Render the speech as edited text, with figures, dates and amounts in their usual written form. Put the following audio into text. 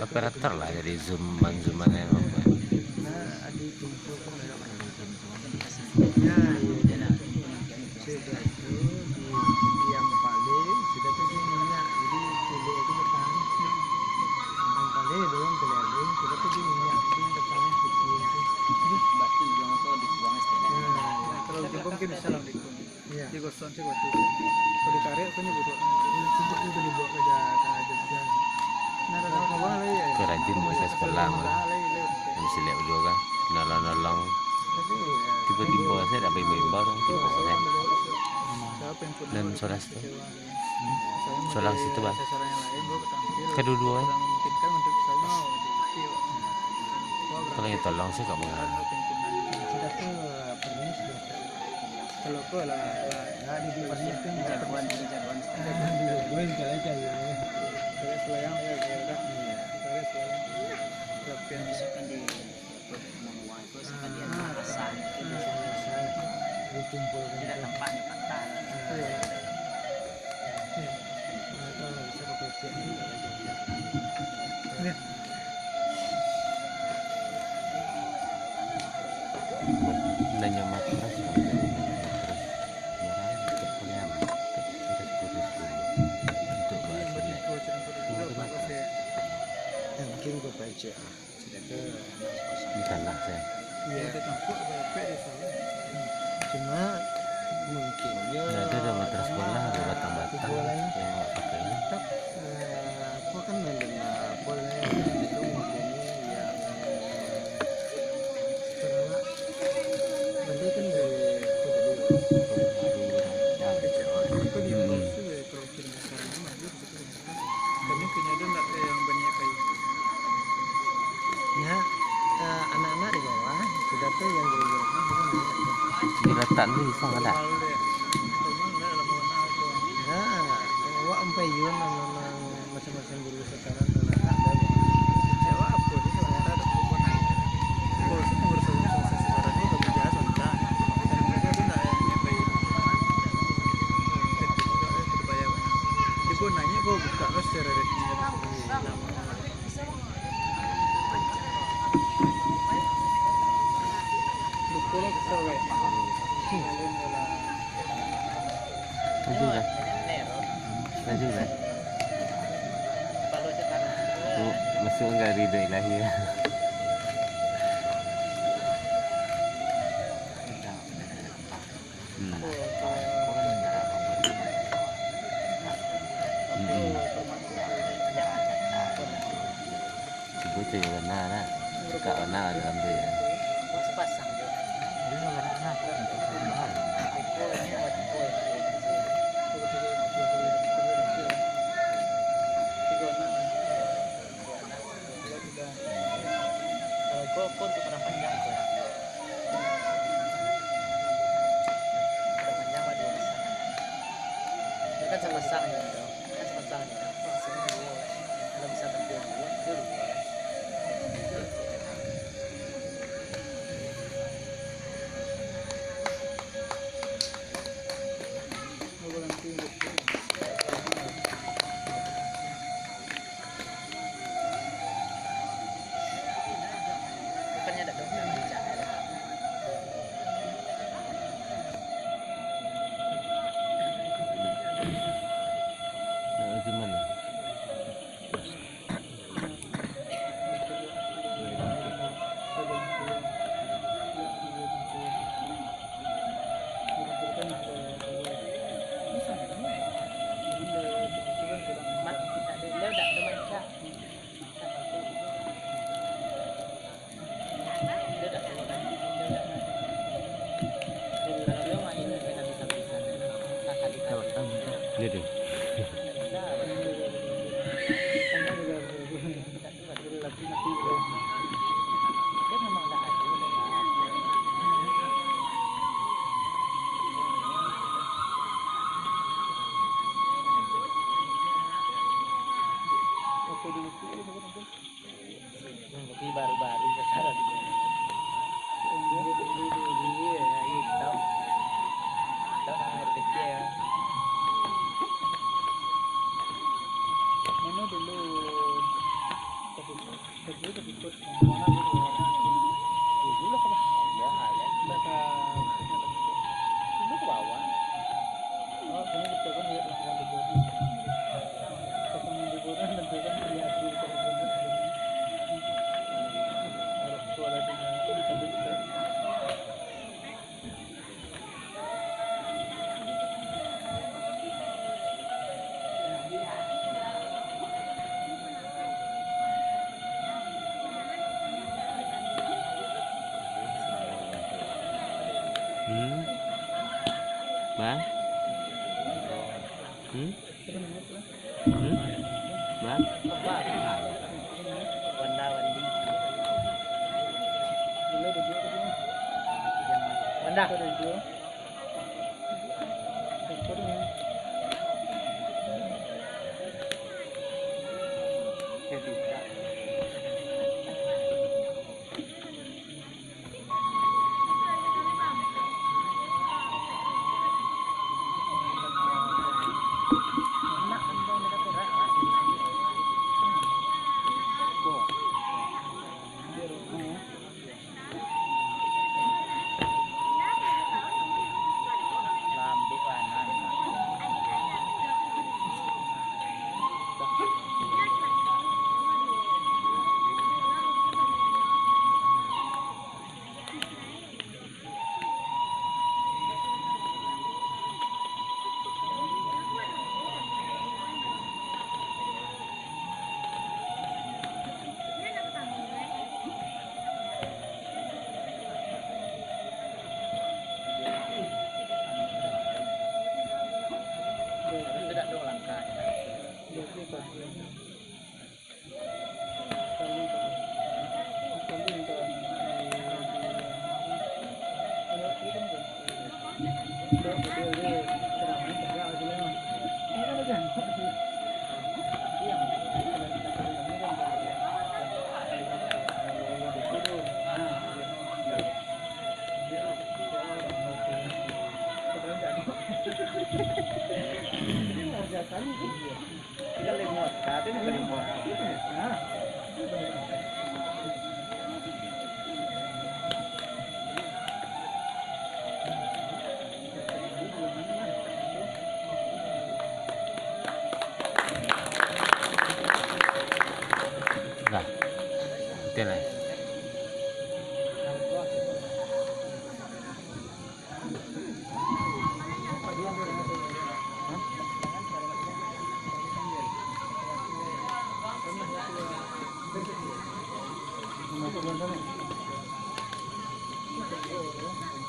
Operator lah jadi zooman yang apa. Ya, sudah itu di yang paling sudah tuh dia minyak jadi kulit itu bertahan yang paling belum keliling sudah tuh dia minyak jadi bertahan kecil batu yang itu dibuang setengah. kalau jempol mungkin bisa lah digosok sih waktu kalau ditarik kan juga cukup itu dibawa ke Jogja Kerajin bisa sekolah mah. Yang lihat juga nolong tiba-tiba saya dapat member tiba saya dan solas tuh solang situ bang kedua kalau yang tolong sih kamu sudah ke permis kalau ke lah di permis kan jagoan jagoan kalau aja ya selayang ya udah tarik selayang tapi Misalkan di Manguai itu sekalian asal dikumpul tidak tempatnya patah. Bisa bekerja nanya matras mungkin gue baca sudah ke di tanah saya iya cuma mungkin ya ada matras sekolah ada batang-batang yang nggak pakai ini aku kan menerima boleh itu mungkin yang karena nanti kan dari ya anak-anak di bawah sudah tuh yang di letak ini bisa nggak ada ya wak sampai yun macam-macam guru sekarang nanya gue buka terus secara resmi Laju lah masuk enggak ridho ilahi ya sebut ya warna lah kak warna ada ambil ya Sepasang kalau pun untuk orang panjang tuh orang panjang ada di sana itu kan sepasang ya kan sepasang ya kalau bisa berdua itu bukannya ada dokter bicara gimana ini deh baru-baru sekarang air kecil Wanda Wandi. Wanda. Tidak dong langkah. Kita lemot, katanya lemot. Nah, itu lah. Thank you.